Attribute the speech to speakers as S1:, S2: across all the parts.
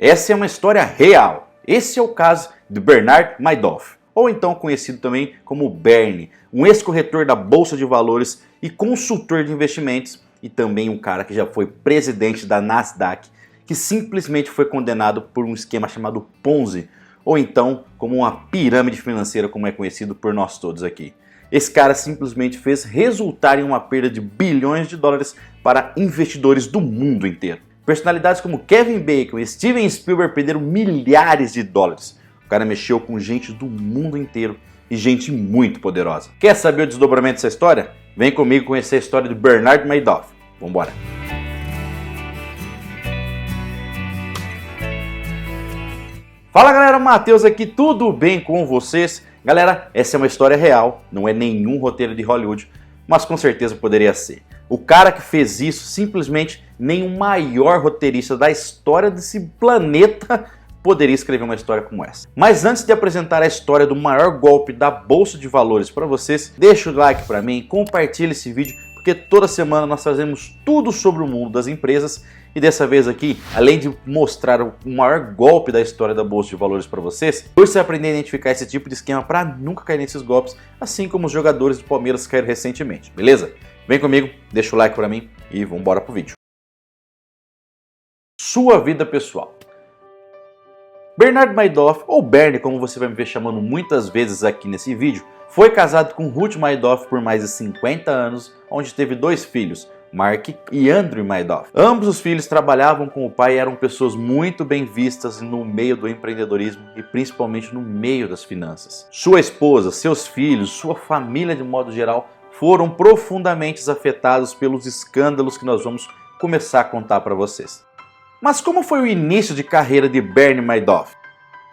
S1: Essa é uma história real. Esse é o caso de Bernard Madoff, ou então conhecido também como Bernie, um ex-corretor da Bolsa de Valores e consultor de investimentos, e também um cara que já foi presidente da Nasdaq, que simplesmente foi condenado por um esquema chamado Ponzi, ou então como uma pirâmide financeira, como é conhecido por nós todos aqui. Esse cara simplesmente fez resultar em uma perda de bilhões de dólares para investidores do mundo inteiro. Personalidades como Kevin Bacon e Steven Spielberg perderam milhares de dólares. O cara mexeu com gente do mundo inteiro e gente muito poderosa. Quer saber o desdobramento dessa história? Vem comigo conhecer a história de Bernard Madoff. Vambora! Fala galera, Matheus aqui, tudo bem com vocês? Galera, essa é uma história real, não é nenhum roteiro de Hollywood, mas com certeza poderia ser. O cara que fez isso, simplesmente nem o maior roteirista da história desse planeta poderia escrever uma história como essa. Mas antes de apresentar a história do maior golpe da Bolsa de Valores para vocês, deixa o like para mim, compartilha esse vídeo, porque toda semana nós trazemos tudo sobre o mundo das empresas e dessa vez aqui, além de mostrar o maior golpe da história da Bolsa de Valores para vocês, hoje você vai aprender a identificar esse tipo de esquema para nunca cair nesses golpes, assim como os jogadores do Palmeiras caíram recentemente, beleza? Vem comigo, deixa o like para mim e vamos embora pro vídeo. Sua vida pessoal. Bernard Madoff, ou Bernie, como você vai me ver chamando muitas vezes aqui nesse vídeo, foi casado com Ruth Madoff por mais de 50 anos, onde teve 2 filhos, Mark e Andrew Madoff. Ambos os filhos trabalhavam com o pai e eram pessoas muito bem vistas no meio do empreendedorismo e principalmente no meio das finanças. Sua esposa, seus filhos, sua família de modo geral foram profundamente afetados pelos escândalos que nós vamos começar a contar para vocês. Mas como foi o início de carreira de Bernie Madoff?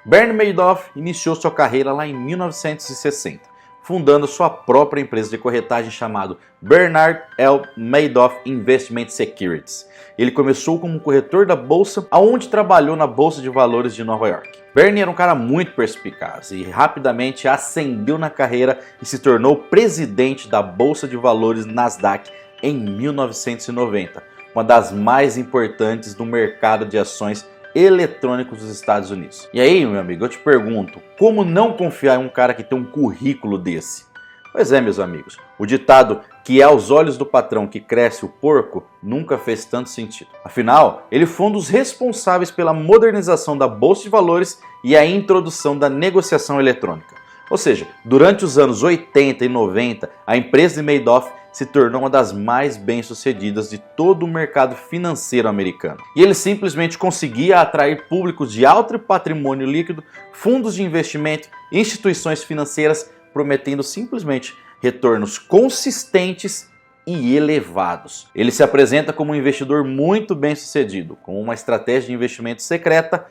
S1: Bernie Madoff iniciou sua carreira lá em 1960, fundando sua própria empresa de corretagem chamada Bernard L. Madoff Investment Securities. Ele começou como corretor da bolsa, aonde trabalhou na Bolsa de Valores de Nova York. Bernie era um cara muito perspicaz e rapidamente ascendeu na carreira e se tornou presidente da Bolsa de Valores Nasdaq em 1990, uma das mais importantes do mercado de ações eletrônicos dos Estados Unidos. E aí, meu amigo, eu te pergunto, como não confiar em um cara que tem um currículo desse? Pois é, meus amigos, o ditado que é aos olhos do patrão que cresce o porco nunca fez tanto sentido. Afinal, ele foi um dos responsáveis pela modernização da Bolsa de Valores e a introdução da negociação eletrônica. Ou seja, durante os anos 80 e 90, a empresa de Madoff se tornou uma das mais bem-sucedidas de todo o mercado financeiro americano. E ele simplesmente conseguia atrair públicos de alto patrimônio líquido, fundos de investimento, instituições financeiras, prometendo simplesmente retornos consistentes e elevados. Ele se apresenta como um investidor muito bem-sucedido, com uma estratégia de investimento secreta,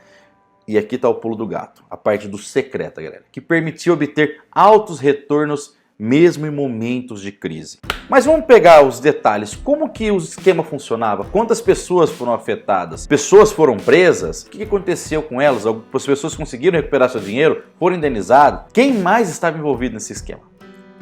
S1: e aqui está o pulo do gato, a parte do secreta, galera, que permitiu obter altos retornos mesmo em momentos de crise. Mas vamos pegar os detalhes, como que o esquema funcionava, quantas pessoas foram afetadas, pessoas foram presas, o que aconteceu com elas, as pessoas conseguiram recuperar seu dinheiro, foram indenizadas, quem mais estava envolvido nesse esquema?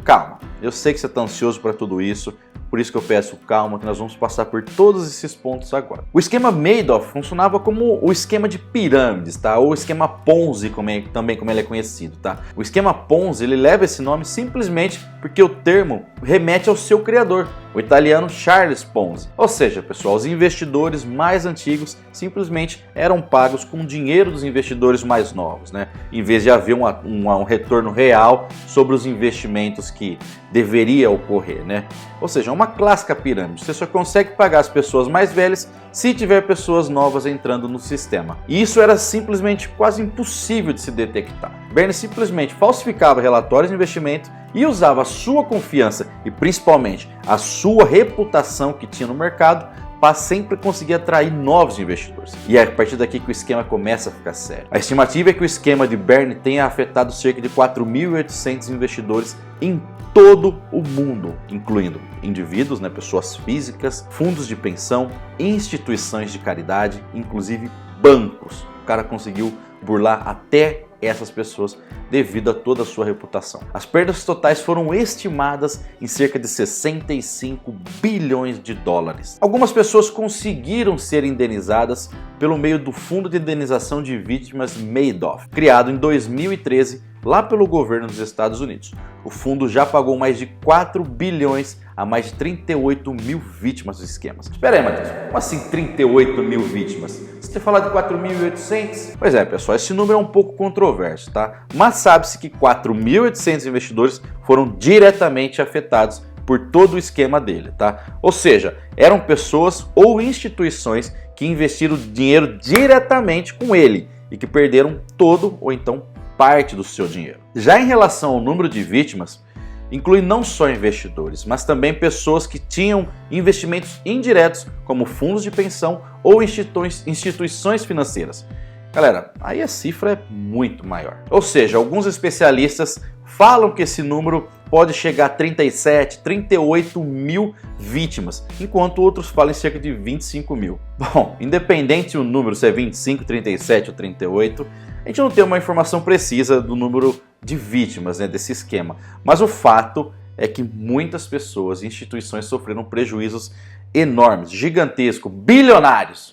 S1: Calma, eu sei que você está ansioso para tudo isso, por isso que eu peço calma, que nós vamos passar por todos esses pontos agora. O esquema Madoff funcionava como o esquema de pirâmides, tá? Ou o esquema Ponzi, também como ele é conhecido, tá? O esquema Ponzi, ele leva esse nome simplesmente porque o termo remete ao seu criador, o italiano Charles Ponzi. Ou seja, pessoal, os investidores mais antigos simplesmente eram pagos com o dinheiro dos investidores mais novos, né? Em vez de haver um retorno real sobre os investimentos que deveria ocorrer, né? Ou seja, uma clássica pirâmide. Você só consegue pagar as pessoas mais velhas se tiver pessoas novas entrando no sistema. E isso era simplesmente quase impossível de se detectar. Bernie simplesmente falsificava relatórios de investimento e usava a sua confiança e principalmente a sua reputação que tinha no mercado para sempre conseguir atrair novos investidores. E é a partir daqui que o esquema começa a ficar sério. A estimativa é que o esquema de Bernie tenha afetado cerca de 4.800 investidores em todo o mundo, incluindo indivíduos, né, pessoas físicas, fundos de pensão, instituições de caridade, inclusive bancos. O cara conseguiu burlar até essas pessoas devido a toda a sua reputação. As perdas totais foram estimadas em cerca de 65 bilhões de dólares. Algumas pessoas conseguiram ser indenizadas pelo meio do Fundo de Indenização de Vítimas Madoff, criado em 2013 lá pelo governo dos Estados Unidos. O fundo já pagou mais de 4 bilhões a mais de 38 mil vítimas dos esquemas. Espera aí, Matheus, como assim 38 mil vítimas? Você tinha falado de 4.800? Pois é, pessoal, esse número é um pouco controverso, tá? Mas sabe-se que 4.800 investidores foram diretamente afetados por todo o esquema dele, tá? Ou seja, eram pessoas ou instituições que investiram dinheiro diretamente com ele e que perderam todo ou então parte do seu dinheiro. Já em relação ao número de vítimas, inclui não só investidores, mas também pessoas que tinham investimentos indiretos, como fundos de pensão ou instituições financeiras. Galera, aí a cifra é muito maior. Ou seja, alguns especialistas falam que esse número pode chegar a 37, 38 mil vítimas, enquanto outros falam em cerca de 25 mil. Bom, independente do número, se é 25, 37 ou 38, a gente não tem uma informação precisa do número de vítimas, né, desse esquema, mas o fato é que muitas pessoas e instituições sofreram prejuízos enormes, gigantescos, bilionários.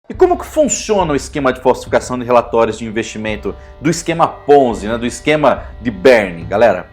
S1: E como que funciona o esquema de falsificação de relatórios de investimento do esquema Ponzi, né, do esquema de Bernie, galera?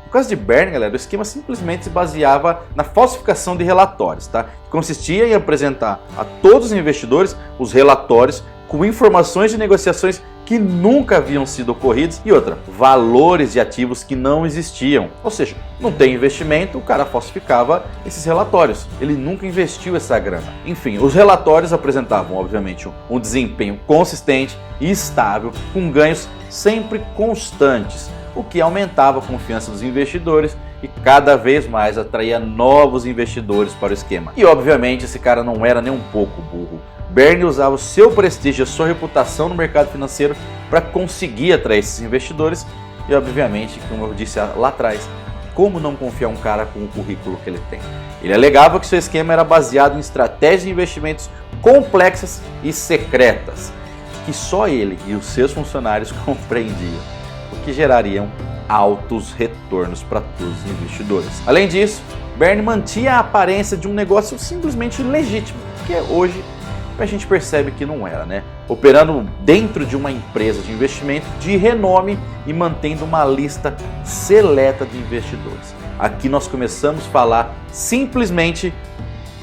S1: No caso de Bernie, galera, o esquema simplesmente se baseava na falsificação de relatórios, tá? Que consistia em apresentar a todos os investidores os relatórios com informações de negociações que nunca haviam sido ocorridos e outra, valores de ativos que não existiam. Ou seja, não tem investimento, o cara falsificava esses relatórios. Ele nunca investiu essa grana. Enfim, os relatórios apresentavam, obviamente, um desempenho consistente e estável, com ganhos sempre constantes, o que aumentava a confiança dos investidores e cada vez mais atraía novos investidores para o esquema. E obviamente esse cara não era nem um pouco burro. Bernie usava o seu prestígio e a sua reputação no mercado financeiro para conseguir atrair esses investidores e, obviamente, como eu disse lá atrás, como não confiar um cara com o currículo que ele tem? Ele alegava que seu esquema era baseado em estratégias de investimentos complexas e secretas, que só ele e os seus funcionários compreendiam, o que gerariam altos retornos para todos os investidores. Além disso, Bernie mantinha a aparência de um negócio simplesmente legítimo, que hoje a gente percebe que não era, né? Operando dentro de uma empresa de investimento de renome e mantendo uma lista seleta de investidores. Aqui nós começamos a falar simplesmente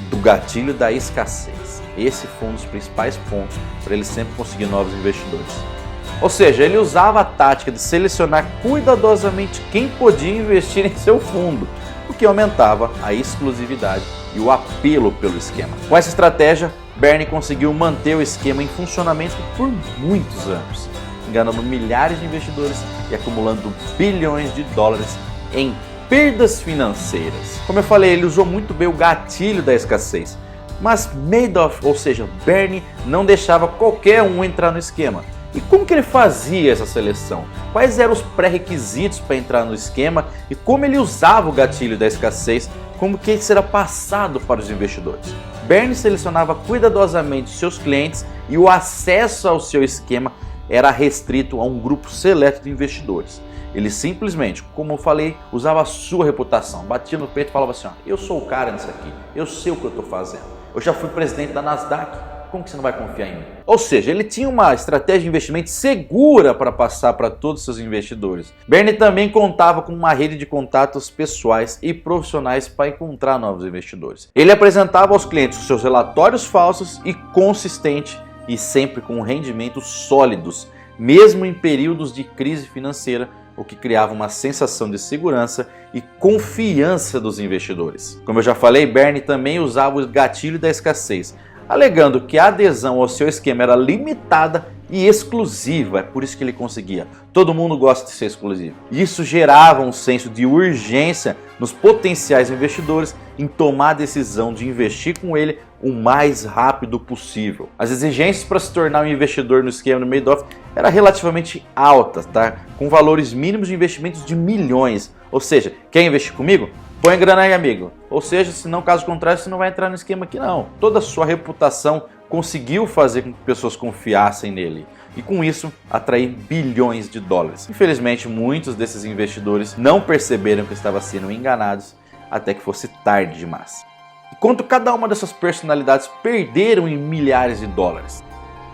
S1: do gatilho da escassez. Esse foi um dos principais pontos para ele sempre conseguir novos investidores. Ou seja, ele usava a tática de selecionar cuidadosamente quem podia investir em seu fundo, o que aumentava a exclusividade e o apelo pelo esquema. Com essa estratégia, Bernie conseguiu manter o esquema em funcionamento por muitos anos, enganando milhares de investidores e acumulando bilhões de dólares em perdas financeiras. Como eu falei, ele usou muito bem o gatilho da escassez, mas Madoff, ou seja, Bernie, não deixava qualquer um entrar no esquema. E como que ele fazia essa seleção? Quais eram os pré-requisitos para entrar no esquema e como ele usava o gatilho da escassez, como que isso era passado para os investidores? Bernie selecionava cuidadosamente seus clientes e o acesso ao seu esquema era restrito a um grupo seleto de investidores. Ele simplesmente, como eu falei, usava a sua reputação, batia no peito e falava assim, ó, eu sou o cara nisso aqui, eu sei o que eu estou fazendo, eu já fui presidente da Nasdaq, como que você não vai confiar em mim? Ou seja, ele tinha uma estratégia de investimento segura para passar para todos os seus investidores. Bernie também contava com uma rede de contatos pessoais e profissionais para encontrar novos investidores. Ele apresentava aos clientes os seus relatórios falsos e consistentes e sempre com rendimentos sólidos, mesmo em períodos de crise financeira, o que criava uma sensação de segurança e confiança dos investidores. Como eu já falei, Bernie também usava o gatilho da escassez, alegando que a adesão ao seu esquema era limitada e exclusiva, é por isso que ele conseguia. Todo mundo gosta de ser exclusivo. Isso gerava um senso de urgência nos potenciais investidores em tomar a decisão de investir com ele o mais rápido possível. As exigências para se tornar um investidor no esquema do Madoff eram relativamente altas, tá? Com valores mínimos de investimentos de milhões. Ou seja, quer investir comigo? Põe grana aí, amigo. Ou seja, se não, caso contrário, você não vai entrar no esquema aqui não. Toda a sua reputação conseguiu fazer com que pessoas confiassem nele. e com isso atrair bilhões de dólares. Infelizmente, muitos desses investidores não perceberam que estavam sendo enganados até que fosse tarde demais. Enquanto cada uma dessas personalidades perderam em milhares de dólares.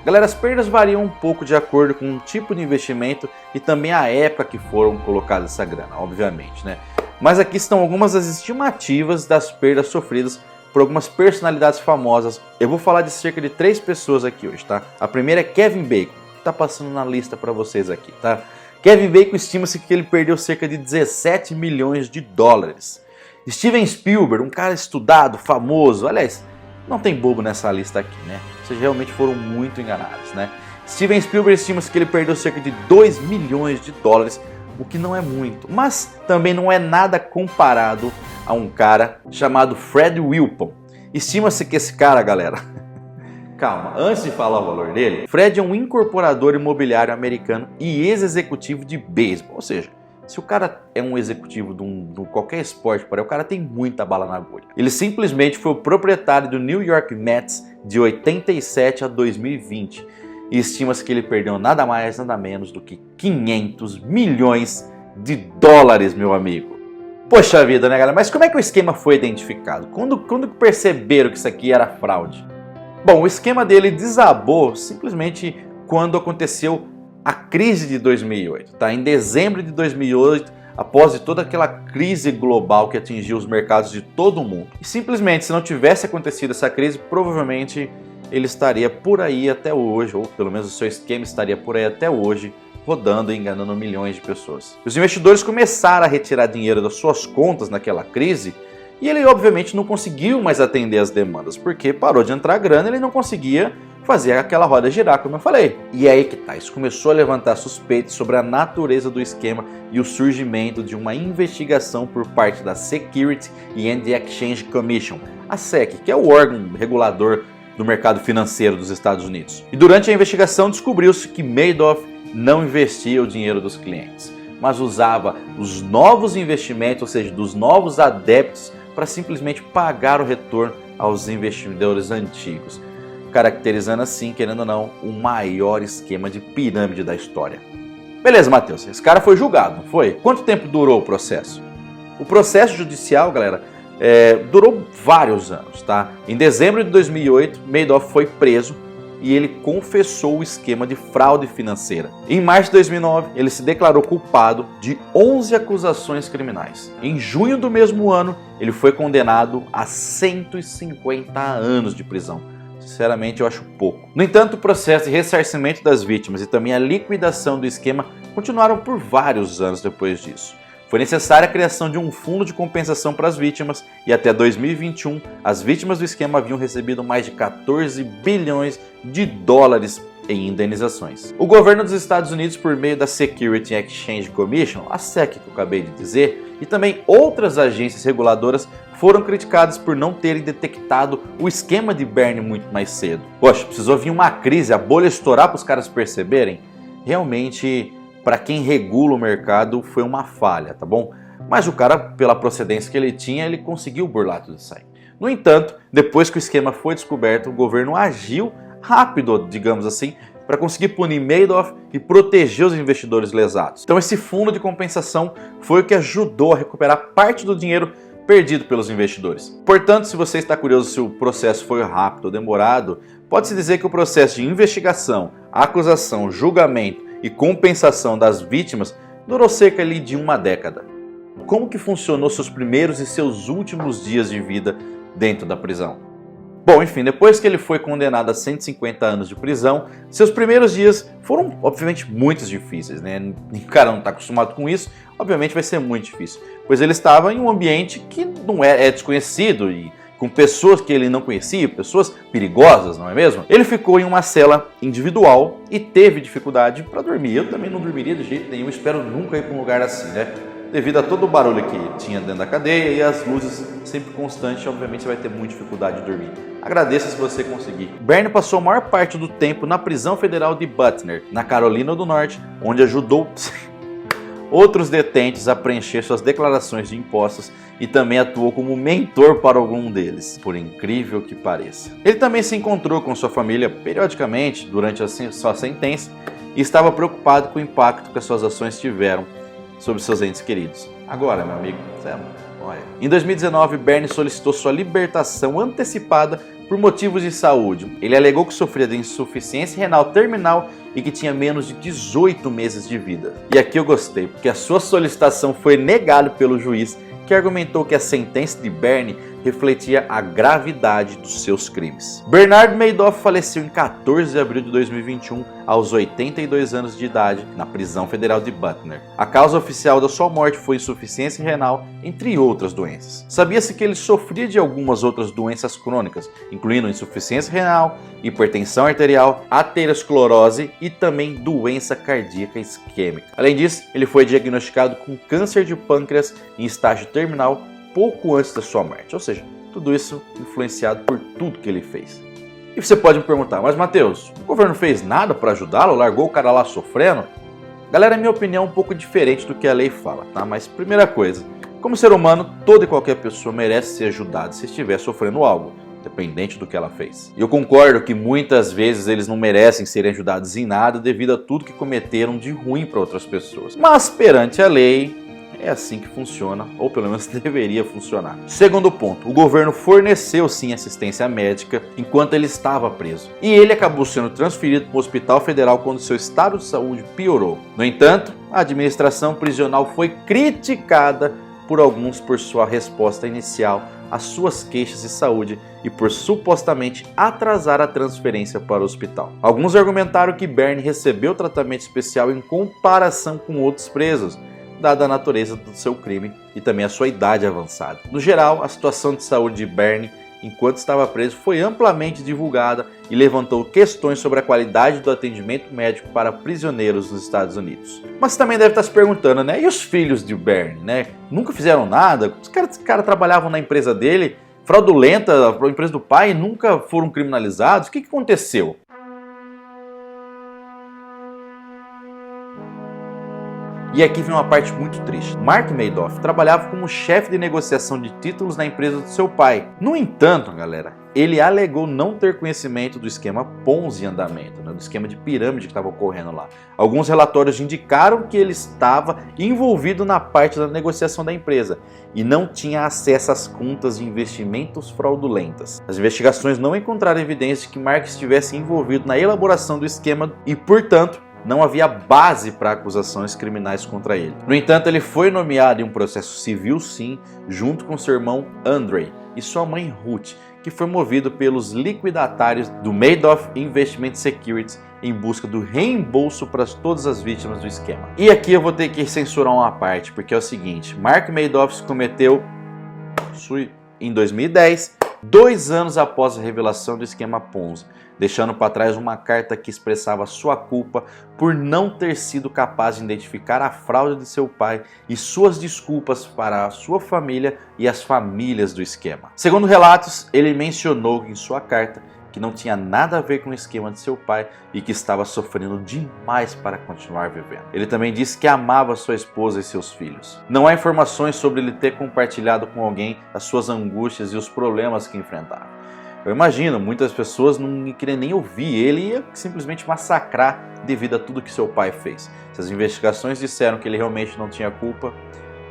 S1: Galera, as perdas variam um pouco de acordo com o tipo de investimento e também a época que foram colocadas essa grana, obviamente, né? Mas aqui estão algumas das estimativas das perdas sofridas por algumas personalidades famosas. Eu vou falar de cerca de 3 pessoas aqui hoje, tá? A primeira é Kevin Bacon, tá passando na lista para vocês aqui, tá? Kevin Bacon estima-se que ele perdeu cerca de 17 milhões de dólares. Steven Spielberg, um cara estudado, famoso, aliás, não tem bobo nessa lista aqui, né? Vocês realmente foram muito enganados, né? Steven Spielberg estima-se que ele perdeu cerca de 2 milhões de dólares, o que não é muito, mas também não é nada comparado a um cara chamado Fred Wilpon. Estima-se que esse cara, galera, calma, antes de falar o valor dele, Fred é um incorporador imobiliário americano e ex-executivo de beisebol, ou seja, se o cara é um executivo de qualquer esporte, o cara tem muita bala na agulha. Ele simplesmente foi o proprietário do New York Mets de 87 a 2020 e estima-se que ele perdeu nada mais, nada menos do que 500 milhões de dólares, meu amigo. Poxa vida, né, galera? Mas como é que o esquema foi identificado? Quando perceberam que isso aqui era fraude? Bom, o esquema dele desabou simplesmente quando aconteceu a crise de 2008, tá? Em dezembro de 2008, após toda aquela crise global que atingiu os mercados de todo o mundo. E simplesmente, se não tivesse acontecido essa crise, provavelmente ele estaria por aí até hoje, ou pelo menos o seu esquema estaria por aí até hoje, rodando e enganando milhões de pessoas. Os investidores começaram a retirar dinheiro das suas contas naquela crise e ele obviamente não conseguiu mais atender as demandas, porque parou de entrar grana e ele não conseguia fazer aquela roda girar, como eu falei. E é aí que tá, isso começou a levantar suspeitas sobre a natureza do esquema e o surgimento de uma investigação por parte da Securities and Exchange Commission, a SEC, que é o órgão regulador do mercado financeiro dos Estados Unidos. E durante a investigação descobriu-se que Madoff não investia o dinheiro dos clientes, mas usava os novos investimentos, ou seja, dos novos adeptos, para simplesmente pagar o retorno aos investidores antigos, caracterizando assim, querendo ou não, o maior esquema de pirâmide da história. Beleza, Matheus, esse cara foi julgado, não foi? Quanto tempo durou o processo? O processo judicial, galera, durou vários anos, tá? Em dezembro de 2008, Madoff foi preso e ele confessou o esquema de fraude financeira. Em março de 2009, ele se declarou culpado de 11 acusações criminais. Em junho do mesmo ano, ele foi condenado a 150 anos de prisão. Sinceramente, eu acho pouco. No entanto, o processo de ressarcimento das vítimas e também a liquidação do esquema continuaram por vários anos depois disso. Foi necessária a criação de um fundo de compensação para as vítimas e até 2021 as vítimas do esquema haviam recebido mais de 14 bilhões de dólares em indenizações. O governo dos Estados Unidos, por meio da Securities and Exchange Commission, a SEC que eu acabei de dizer, e também outras agências reguladoras foram criticadas por não terem detectado o esquema de Bernie muito mais cedo. Poxa, precisou vir uma crise, a bolha estourar para os caras perceberem? Realmente, para quem regula o mercado, foi uma falha, tá bom? Mas o cara, pela procedência que ele tinha, ele conseguiu burlar tudo isso aí. No entanto, depois que o esquema foi descoberto, o governo agiu rápido, digamos assim, para conseguir punir Madoff e proteger os investidores lesados. Então esse fundo de compensação foi o que ajudou a recuperar parte do dinheiro perdido pelos investidores. Portanto, se você está curioso se o processo foi rápido ou demorado, pode-se dizer que o processo de investigação, acusação, julgamento e compensação das vítimas durou cerca de uma década. Como que funcionou seus primeiros e seus últimos dias de vida dentro da prisão? Bom, enfim, depois que ele foi condenado a 150 anos de prisão, seus primeiros dias foram, obviamente, muito difíceis, né? O cara não está acostumado com isso, obviamente vai ser muito difícil, pois ele estava em um ambiente que não é desconhecido e com pessoas que ele não conhecia, pessoas perigosas, não é mesmo? Ele ficou em uma cela individual e teve dificuldade para dormir. Eu também não dormiria de jeito nenhum, espero nunca ir para um lugar assim, né? Devido a todo o barulho que tinha dentro da cadeia e as luzes sempre constantes, obviamente você vai ter muita dificuldade de dormir. Agradeça se você conseguir. Bernie passou a maior parte do tempo na prisão federal de Butner, na Carolina do Norte, onde ajudou outros detentes a preencher suas declarações de impostos e também atuou como mentor para algum deles, por incrível que pareça. Ele também se encontrou com sua família periodicamente durante a sua sentença e estava preocupado com o impacto que as suas ações tiveram sobre seus entes queridos. Agora, meu amigo, olha. Em 2019, Bernie solicitou sua libertação antecipada por motivos de saúde. Ele alegou que sofria de insuficiência renal terminal e que tinha menos de 18 meses de vida. E aqui eu gostei, porque a sua solicitação foi negada pelo juiz, que argumentou que a sentença de Bernie refletia a gravidade dos seus crimes. Bernard Madoff faleceu em 14 de abril de 2021, aos 82 anos de idade, na prisão federal de Butner. A causa oficial da sua morte foi insuficiência renal, entre outras doenças. Sabia-se que ele sofria de algumas outras doenças crônicas, incluindo insuficiência renal, hipertensão arterial, aterosclerose e também doença cardíaca isquêmica. Além disso, ele foi diagnosticado com câncer de pâncreas em estágio terminal pouco antes da sua morte, ou seja, tudo isso influenciado por tudo que ele fez. E você pode me perguntar, mas Matheus, o governo fez nada para ajudá-lo? Largou o cara lá sofrendo? Galera, minha opinião é um pouco diferente do que a lei fala, tá? Mas primeira coisa, como ser humano, toda e qualquer pessoa merece ser ajudada se estiver sofrendo algo, independente do que ela fez. E eu concordo que muitas vezes eles não merecem serem ajudados em nada devido a tudo que cometeram de ruim para outras pessoas. Mas perante a lei, é assim que funciona, ou pelo menos deveria funcionar. Segundo ponto, o governo forneceu sim assistência médica enquanto ele estava preso. E ele acabou sendo transferido para o Hospital Federal quando seu estado de saúde piorou. No entanto, a administração prisional foi criticada por alguns por sua resposta inicial às suas queixas de saúde e por supostamente atrasar a transferência para o hospital. Alguns argumentaram que Bernie recebeu tratamento especial em comparação com outros presos, dada a natureza do seu crime e também a sua idade avançada. No geral, a situação de saúde de Bernie enquanto estava preso foi amplamente divulgada e levantou questões sobre a qualidade do atendimento médico para prisioneiros nos Estados Unidos. Mas você também deve estar se perguntando, né? E os filhos de Bernie, né? Nunca fizeram nada? Os caras trabalhavam na empresa dele, fraudulenta, a empresa do pai, nunca foram criminalizados? O que aconteceu? E aqui vem uma parte muito triste. Mark Madoff trabalhava como chefe de negociação de títulos na empresa do seu pai. No entanto, galera, ele alegou não ter conhecimento do esquema Ponzi em andamento, né, do esquema de pirâmide que estava ocorrendo lá. Alguns relatórios indicaram que ele estava envolvido na parte da negociação da empresa e não tinha acesso às contas de investimentos fraudulentas. As investigações não encontraram evidência de que Mark estivesse envolvido na elaboração do esquema e, portanto, não havia base para acusações criminais contra ele. No entanto, ele foi nomeado em um processo civil, sim, junto com seu irmão Andrei e sua mãe Ruth, que foi movido pelos liquidatários do Madoff Investment Securities em busca do reembolso para todas as vítimas do esquema. E aqui eu vou ter que censurar uma parte, porque é o seguinte, Mark Madoff cometeu em 2010, 2 anos após a revelação do esquema Ponzi, deixando para trás uma carta que expressava sua culpa por não ter sido capaz de identificar a fraude de seu pai e suas desculpas para a sua família e as famílias do esquema. Segundo relatos, ele mencionou em sua carta que não tinha nada a ver com o esquema de seu pai e que estava sofrendo demais para continuar vivendo. Ele também disse que amava sua esposa e seus filhos. Não há informações sobre ele ter compartilhado com alguém as suas angústias e os problemas que enfrentava. Eu imagino, muitas pessoas não queriam nem ouvir ele e ia simplesmente massacrar devido a tudo que seu pai fez. Se as investigações disseram que ele realmente não tinha culpa,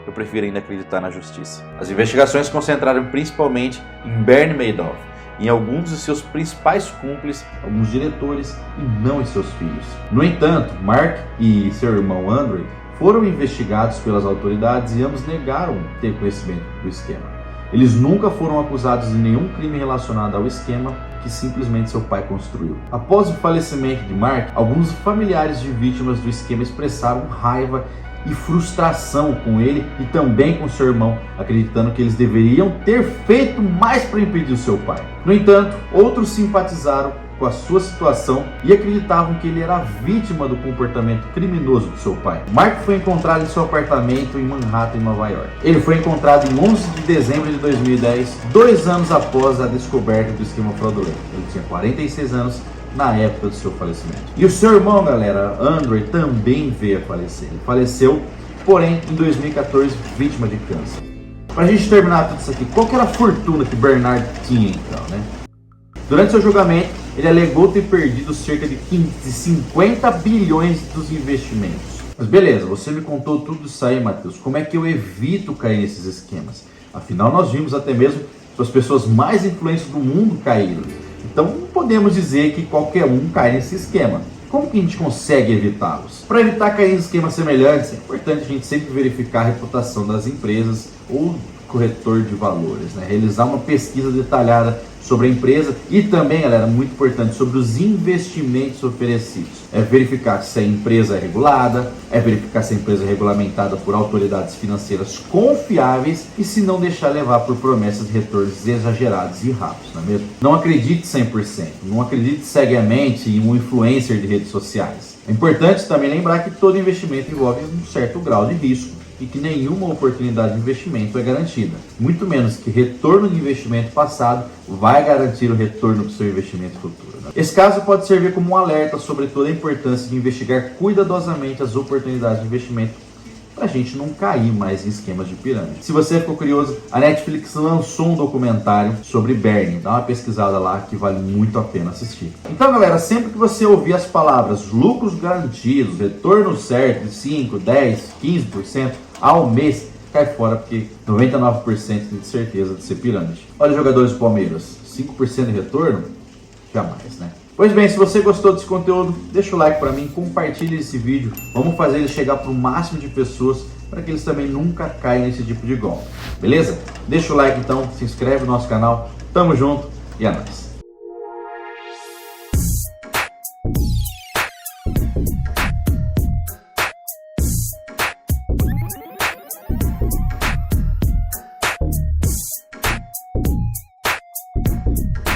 S1: eu prefiro ainda acreditar na justiça. As investigações se concentraram principalmente em Bernie Madoff, em alguns de seus principais cúmplices, alguns diretores e não em seus filhos. No entanto, Mark e seu irmão Andrei foram investigados pelas autoridades e ambos negaram ter conhecimento do esquema. Eles nunca foram acusados de nenhum crime relacionado ao esquema que simplesmente seu pai construiu. Após o falecimento de Mark, alguns familiares de vítimas do esquema expressaram raiva e frustração com ele e também com seu irmão, acreditando que eles deveriam ter feito mais para impedir o seu pai. No entanto, outros simpatizaram com a sua situação e acreditavam que ele era vítima do comportamento criminoso do seu pai. Mark foi encontrado em seu apartamento em Manhattan, em Nova York. Ele foi encontrado em 11 de dezembro de 2010, 2 anos após a descoberta do esquema fraudulento. Ele tinha 46 anos na época do seu falecimento. E o seu irmão, galera, Andrei, também veio a falecer. Ele faleceu, porém, em 2014, vítima de câncer. Pra gente terminar tudo isso aqui, qual que era a fortuna que Bernard tinha então, né? Durante seu julgamento, ele alegou ter perdido cerca de 50 bilhões dos investimentos. Mas beleza, você me contou tudo isso aí, Matheus. Como é que eu evito cair nesses esquemas? Afinal, nós vimos até mesmo as pessoas mais influentes do mundo caíram. Então, não podemos dizer que qualquer um cai nesse esquema. Como que a gente consegue evitá-los? Para evitar cair em esquemas semelhantes, é importante a gente sempre verificar a reputação das empresas ou corretor de valores, né? Realizar uma pesquisa detalhada sobre a empresa e também, galera, muito importante, sobre os investimentos oferecidos. É verificar se a empresa é regulada, é verificar se a empresa é regulamentada por autoridades financeiras confiáveis e se não deixar levar por promessas de retornos exagerados e rápidos, não é mesmo? Não acredite 100%, não acredite cegamente em um influencer de redes sociais. É importante também lembrar que todo investimento envolve um certo grau de risco e que nenhuma oportunidade de investimento é garantida. Muito menos que retorno de investimento passado vai garantir o retorno do seu investimento futuro, né? Esse caso pode servir como um alerta sobre toda a importância de investigar cuidadosamente as oportunidades de investimento para a gente não cair mais em esquemas de pirâmide. Se você ficou curioso, a Netflix lançou um documentário sobre Bernie. Dá uma pesquisada lá que vale muito a pena assistir. Então, galera, sempre que você ouvir as palavras lucros garantidos, retorno certo de 5, 10, 15% ao mês, cai fora, porque 99% tem de certeza de ser pirâmide. Olha, jogadores do Palmeiras, 5% de retorno? Jamais, né? Pois bem, se você gostou desse conteúdo, deixa o like para mim, compartilhe esse vídeo. Vamos fazer ele chegar para o máximo de pessoas para que eles também nunca caiam nesse tipo de golpe. Beleza? Deixa o like então, se inscreve no nosso canal. Tamo junto e é nóis.